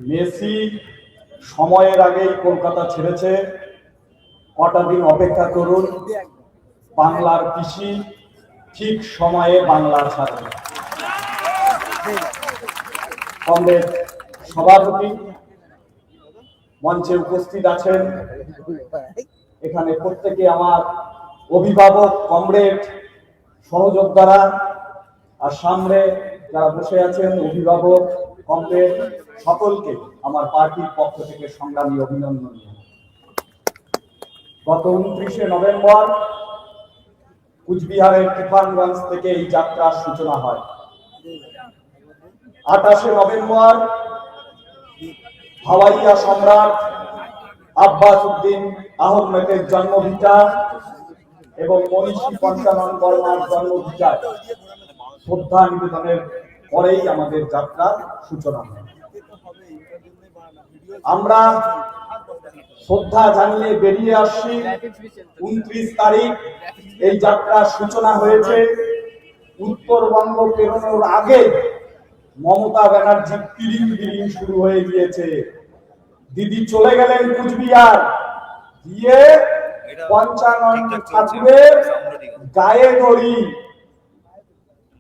Messi সময়ের আগেই কলকাতা ছেড়েছে, কটা দিন অপেক্ষা করুন, বাংলার পিসি ঠিক সময়ে বাংলা ছাড়বে। কংগ্রেস সভাপতি মঞ্চে উপস্থিত আছেন, এখানে প্রত্যেকে আমার অভিভাবক, কমরেড, সহযোদ্ধারা, আর সামনে যারা বসে আছেন অভিভাবক, কমরেড, সকলকে আমার পার্টির পক্ষ থেকে সংগ্রামী অভিনন্দন। গত 29শে নভেম্বর কুচবিহারের তুফানগঞ্জ থেকে এই যাত্রার সূচনা হয়। 28শে নভেম্বর হাওয়াইয়া সম্রাট আব্বাস উদ্দিন আহমেদের জন্মভিটা এবং মনীষী পঞ্চানন বর্মার জন্মভিটায় শ্রদ্ধা নিবেদনের পরেই আমাদের যাত্রার সূচনা হয়। আমরা শ্রদ্ধা জানিয়ে বেরিয়ে আসছি। 29 তারিখ এই যাত্রার সূচনা হয়েছে। উত্তরবঙ্গ পেরোনোর আগে মমতা ব্যানার্জির তিরিং শুরু হয়ে গিয়েছে। দিদি চলে গেলেন কুচবিহার, গিয়ে পঞ্চানন ঠাকুরের গায়ে দড়ি,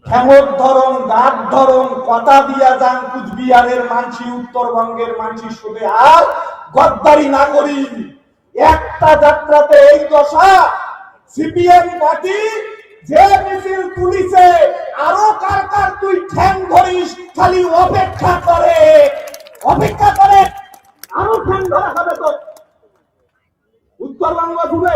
ঠ্যাঙর ধরন, গাছ ধরন, কথা দিয়া যান কুচবিহারের মানসি, উত্তরবঙ্গের মানসি শুধু আর গদ্দারি না করি। একটা যাত্রাতে এই দশা, সিপিএম পার্টি যে মিছিল তুলিছে, আরো কার কার তুই ঠ্যাং ধরিস, খালি অপেক্ষা করে আরো ঠ্যাং ধরা হবে। তো উত্তরবঙ্গ জুড়ে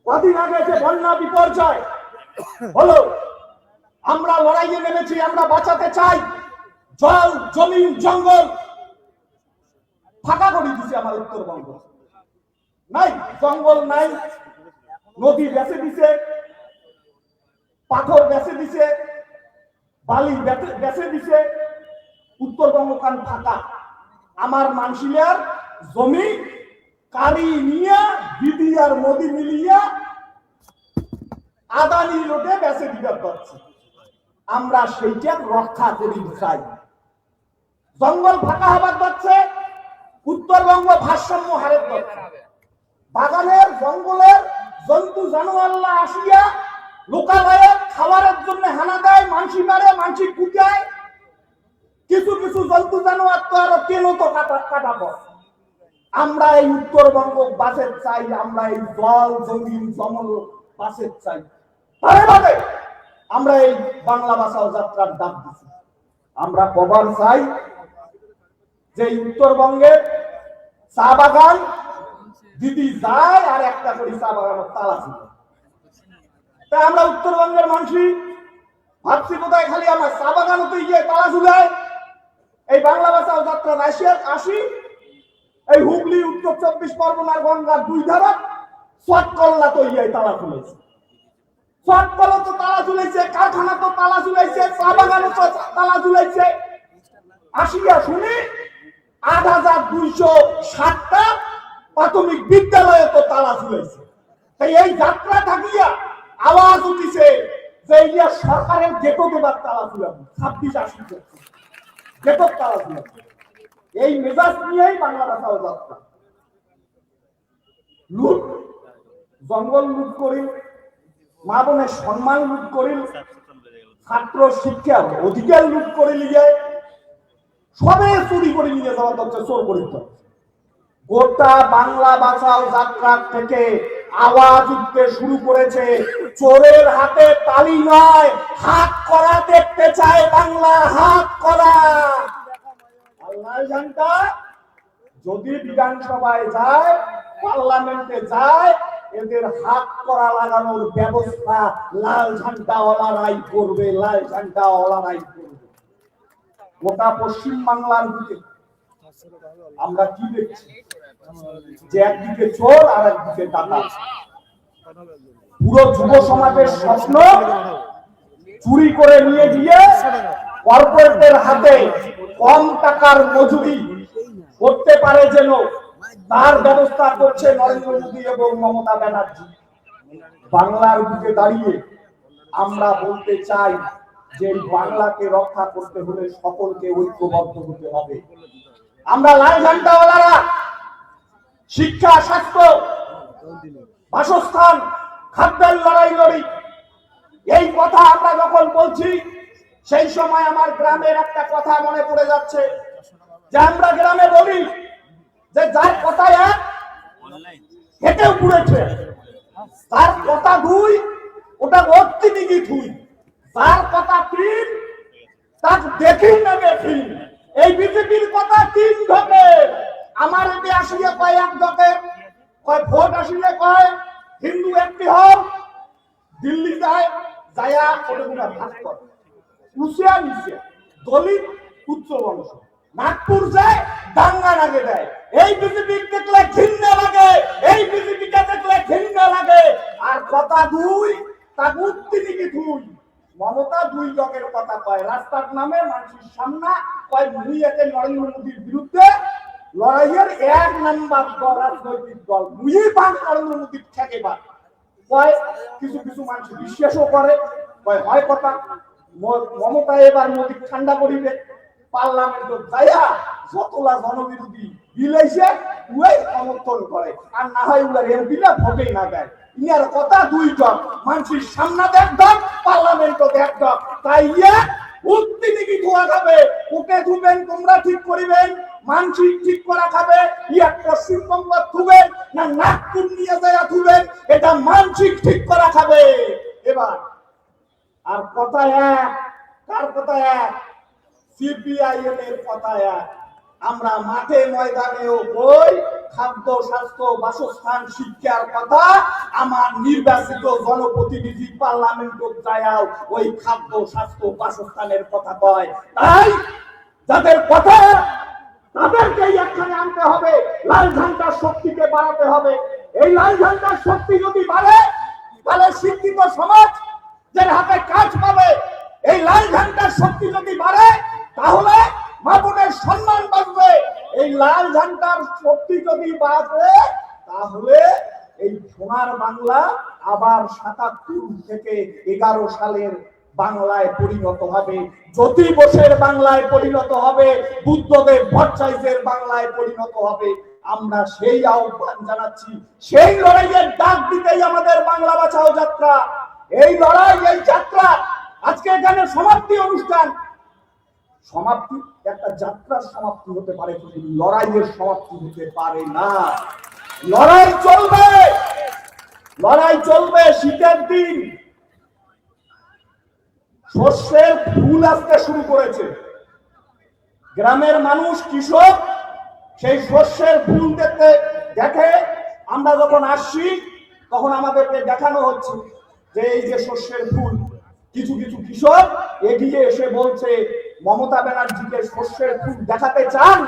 কদিন আগে যে বন্যা বিপর্যয় হলো, আমরা লড়াইয়ে নেমেছি, আমরা বাঁচাতে চাই। জল, জমি, জঙ্গল ফাঁকা করে দিছে আমার উত্তরবঙ্গ। নাই জঙ্গল, নাই নদী বেঁচে দিছে, পাথর বেঁচে দিছে, বালি বেঁচে দিছে, উত্তরবঙ্গ কান ফাঁকা। আমার মানসিলার জমি কালি নিয়ে দিদি আর মোদি মিলিয়া আদানি লোটে বেঁচে দিতে পারছি। আমরা সেইটা রক্ষা করি চাই। জঙ্গল ফাঁকা হবার পাচ্ছে, উত্তরবঙ্গ ভারসাম্য হারের পাচ্ছে। বাগানের জঙ্গলের জন্তু জানোয়াররা আসিয়া লোকালয়ে খাবারের জন্য হানা দেয়, মানসি মারে, মানসি কুটায়। কিছু কিছু জন্তু জানোয়ার তো আরো কেন তো কাটা পড়ে। আমরা এই উত্তরবঙ্গ বাঁচের চাই, আমরা এই জল, জমিন, জমল বাঁচের চাই। তারে বাদে আমরা এই বাংলা ভাষাও যাত্রার ডাক দিচ্ছি। আমরা কবার চাই যে উত্তরবঙ্গের চা বাগান দিদি যায় আর একটা করে চা বাগানের তালা ছিল। তাই আমরা উত্তরবঙ্গের মানুষই ভাবছি কোথায় খালি আমার চা বাগান হতে গিয়ে তালা ঝুলায়। এই বাংলা ভাষাও যাত্রা আসি, এই হুগলি, উত্তর 24 পরগনার গঙ্গার দুই ধারা চটকল্লা তো তালা খুলেছে। চটকল তো তালা ঝুলাইছে, কারখানা তো তালা ঝুলাইছে, চা বাগানও তো তালা ঝুলাইছে। আসিয়া শুনি 8260টা প্রাথমিক বিদ্যালয়ে তো তালা ঝুলাইছে। তাই এই যাত্রা থাকিয়া আওয়াজ উঠিছে যে ইয়া সরকারের গেটো দেবার তালা ঝুলাবো, 26-80 গেটোর তালা ঝুলাবো। এই মেজাজ নিয়েই বাংলা ভাষাও যাত্রা। লুট, জঙ্গল লুট করি, মা বোনের সম্মান লুট করি, ছাত্র শিক্ষার অধিকার লুট করে নিয়ে সবে চুরি করে নিয়ে যাওয়া হচ্ছে, চোর করিতে। গোটা বাংলা ভাষাও যাত্রা থেকে আওয়াজ উঠতে শুরু করেছে, চোরের হাতে তালি নয়, হাত করা দেখতে চায় বাংলা, হাত করা। আল্লাহ জানতা যদি বিধানসভায় যায়, পার্লামেন্টে যায়, এদের হাত করা লাগানোর ব্যবস্থা লাল ঝান্ডা ওলারাই করবে, লাল ঝান্ডা ওলারাই করবে। গোটা পশ্চিম বাংলার দিকে আমরা কি দেখছি যে একদিকে চোর আর একদিকে ডাকাত। পুরো যুব সমাজের স্বপ্ন চুরি করে নিয়ে গিয়ে কর্পোরেটের হাতে কম টাকার মজুরি করতে পারে যেন, তার ব্যবস্থা করছে নরেন্দ্র মোদী এবং মমতা ব্যানার্জি। বাংলার বুকে দাঁড়িয়ে আমরা বলতে চাই যে বাংলাকে রক্ষা করতে হলে সকলকে ঐক্যবদ্ধ হতে হবে। আমরা লাল ঝান্ডাওয়ালারা শিক্ষা, স্বাস্থ্য, বাসস্থান, খাদ্যের লড়াই লড়ি, এই কথা আমরা যখন বলছি সেই সময় আমার গ্রামের একটা কথা মনে পড়ে যাচ্ছে যে আমরা গ্রামে বলি যে যার কথা এক হেঁটেও পুড়েছে, তার কথা দুই ওটা অর্থনীতি দুই, তার কথা তিন তার দেখি না দেখি। এই বিজেপির কথা তিন ঢোকের, আমার এতে আসিয়ে কয় এক ঢোকের, কয় ভোট আসিলে কয় হিন্দু একটি হল, দিল্লি যায় যায়া ওটা ভাগ করে রুশিয়া নিচে দলিত উচ্চ বংশ, নাগপুর যায় দাঙ্গা লাগে দেয়। এই বিজেপি দেখলে ঘৃণা লাগে, এই বিজেপিকে দেখলে ঘৃণা লাগে। আর কথা দুই তার উত্তেজিত দুই। মমতা দুই লোকের কথা কয়, রাস্তার নামে মানুষের সামনে কয় মুই এতে নরেন্দ্র মোদীর বিরুদ্ধে লড়াইয়ের এক নাম্বার দল রাজনৈতিক দল, মুই পান নরেন্দ্র মোদীর থেকে বা কয়। কিছু কিছু মানুষ বিশ্বাসও করে, কয় হয় কথা। মমতা এবার মোদী ঠান্ডা করিবে, পার্লামেন্ট যাইয়া যতলা জনবিরোধী বিলেছে উই সমর্থন করে, আর না হয় উলার এমপিরা ভোটেই না দেয়। ইয়ার কথা দুই দল, মানুষের সামনে দেখ দল, পার্লামেন্ট দেখ দল। তাই ইয়া উত্তেজিত ধোয়া খাবে, ওকে ধুবেন তোমরা ঠিক করিবেন, মানসিক ঠিক করা খাবে। ইয়া পশ্চিমবঙ্গ ধুবেন না নাগপুর নিয়ে যায় ধুবেন, এটা মানসিক ঠিক করা খাবে। এবার আর কথা এক, কার কথা এক? সিপিআইএম এর কথা এক। আমরা মাঠে ময়দানেও বই, খাদ্য, স্বাস্থ্য, বাসস্থান, শিক্ষার কথা আমার নির্বাচিত জনপ্রতিনিধি পার্লামেন্ট যায়াও ওই খাদ্য, স্বাস্থ্য, বাসস্থানের কথা কয়। তাই যাদের কথা তাদেরকেই এখানে আনতে হবে, লাল ঝান্ডার শক্তিকে বাড়াতে হবে। এই লাল ঝান্ডার শক্তি যদি বাড়ে তাহলে শিক্ষিত সমাজ যার হাতে কাজ পাবে। এই লাল ঝান্ডার শক্তি যদি বাড়ে তাহলে মা বোনের সম্মান বাড়বে। এই লাল ঝান্ডার শক্তি যদি বাড়ে তাহলে এই সোনার বাংলা আবার ৭৭ থেকে ১১ সালের বাংলায় পরিণত হবে, জ্যোতি বোসের বাংলায় পরিণত হবে, বুদ্ধদেব ভট্টাচার্যের বাংলায় পরিণত হবে। আমরা সেই আহ্বান জানাচ্ছি, সেই লড়াইয়ের ডাক দিতেই আমাদের বাংলা বাঁচাও যাত্রা। এই লড়াই, এই যাত্রা আজকে এখানে সমাপ্তি অনুষ্ঠান। সমাপ্তি একটা যাত্রার সমাপ্তি হতে পারে, কিন্তু লড়াইয়ের সমাপ্তি হতে পারে না। লড়াই চলবে, লড়াই চলবে। শীতের দিন শস্যের ফুল আসতে শুরু করেছে, গ্রামের মানুষ, কৃষক সেই শস্যের ফুল দেখতে দেখে। আমরা যখন আসছি তখন আমাদেরকে দেখানো হচ্ছে যে এই যে শস্যের ফুল। কিছু কিছু কৃষক এগিয়ে এসে বলছে, মমতা ব্যানার্জিকে শস্যের ফুল দেখাতে চান,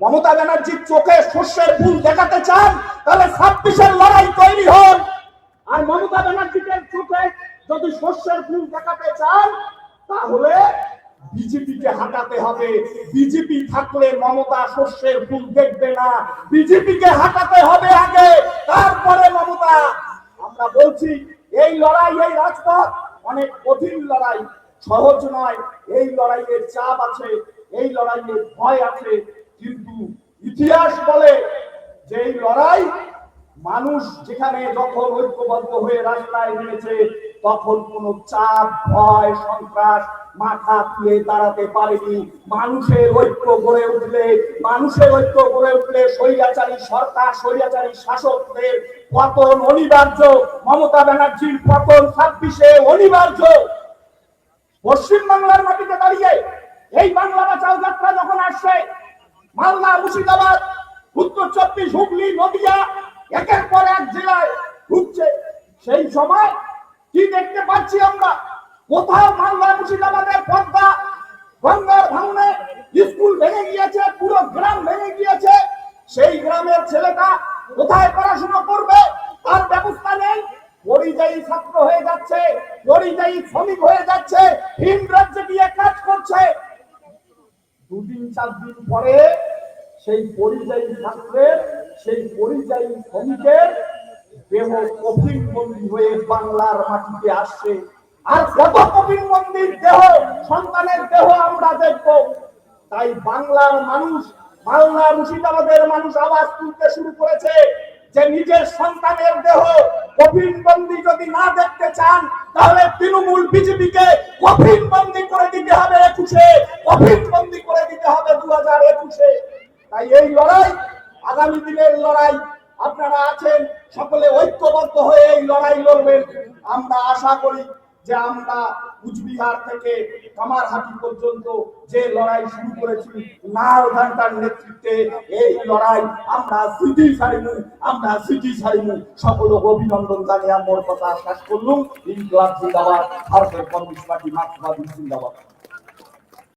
মমতা ব্যানার্জির চোখে শস্যের ফুল দেখাতে চান, তাহলে ২৬-এর লড়াই তৈরি হন। আর মমতা ব্যানার্জিকে চোখে যদি শস্যের ফুল দেখাতে চান তাহলে বিজেপিকে হাঁটাতে হবে। বিজেপি থাকলে মমতা শস্যের ফুল দেখবে না, বিজেপিকে হাঁটাতে হবে আগে, তারপরে মমতা। আমরা বলছি এই লড়াই, এই রাজপথ অনেক কঠিন লড়াই, সহজ নয়। এই লড়াইয়ের চাপ আছে, এই লড়াইয়ের ভয় আছে, কিন্তু ইতিহাস বলে যে এই লড়াই মানুষ যেখানে যখন ঐক্যবদ্ধ হয়ে রাস্তায় নেমেছে তখন কোনো চাপ, ভয়, সন্ত্রাস মাথা তুলে দাঁড়াতে পারেনি। মানুষের ঐক্য গড়ে উঠলে, মানুষের ঐক্য গড়ে উঠলে স্বৈরাচারী সরকার, স্বৈরাচারী শাসকদের পতন অনিবার্য। মমতা ব্যানার্জির পতন ২৬-এ অনিবার্য। পশ্চিমবাংলার মাটিতে দাঁড়িয়ে এই বাংলা বাঁচাও যাত্রা যখন আসছে, মালদা, মুর্শিদাবাদ, উত্তর ২৪, হুগলি, নদিয়া একের পর এক জেলায় ঢুকছে, সেই সময় কি দেখতে পাচ্ছি আমরা? কোথাও মালদা, মুর্শিদাবাদের পদ্মা গঙ্গার ভাঙনে স্কুল ভেঙে গিয়েছে, পুরো গ্রাম ভেঙে গিয়েছে। সেই গ্রামের ছেলেটা কোথায় পড়াশোনা করবে তার ব্যবস্থা নেই। পরিযায়ী ছাত্র হয়ে যাচ্ছে, পরিযায়ী শ্রমিক হয়ে যাচ্ছে, ভিন রাজ্যে গিয়ে কাজ করছে। দুদিন ৪ দিন পরে সেই পরিযায়ী ছাত্রের, সেই পরিযায়ী শ্রমিকের দেহ কফিন বন্দী হয়ে বাংলার মাটিতে আসছে। আর কত কফিন বন্দির দেহ, সন্তানের দেহ আমরা দেখব। তাই বাংলার মানুষ মালদা মুর্শিদাবাদের মানুষ আওয়াজ তুলতে শুরু করেছে যে নিজের সন্তানের দেহ কফিন বন্দি যদি না দেখতে চান তাহলে তৃণমূল বিজেপিকে কফিন বন্দি করে দিতে হবে 21-এ, কফিন বন্দি করে দিতে হবে 2021-এ। তাই এই লড়াই আগামী দিনের লড়াই, আপনারা আছেন সকলে ঐক্যবদ্ধ হয়ে এই লড়াই লড়বেন। আমরা আশা করি যে আমরা কুচবিহার থেকে কামারহাটি পর্যন্ত যে লড়াই শুরু করেছি নারদান্তার নেতৃত্বে, এই লড়াই আমরা সিটি ছাড়িনি। সকল অভিনন্দন জানিয়ে আমার কথা শেষ করলুম। ইনকলাব জিন্দাবাদ, ভারতের কমিউনিস্ট পার্টি মার্ক্সবাদী জিন্দাবাদ।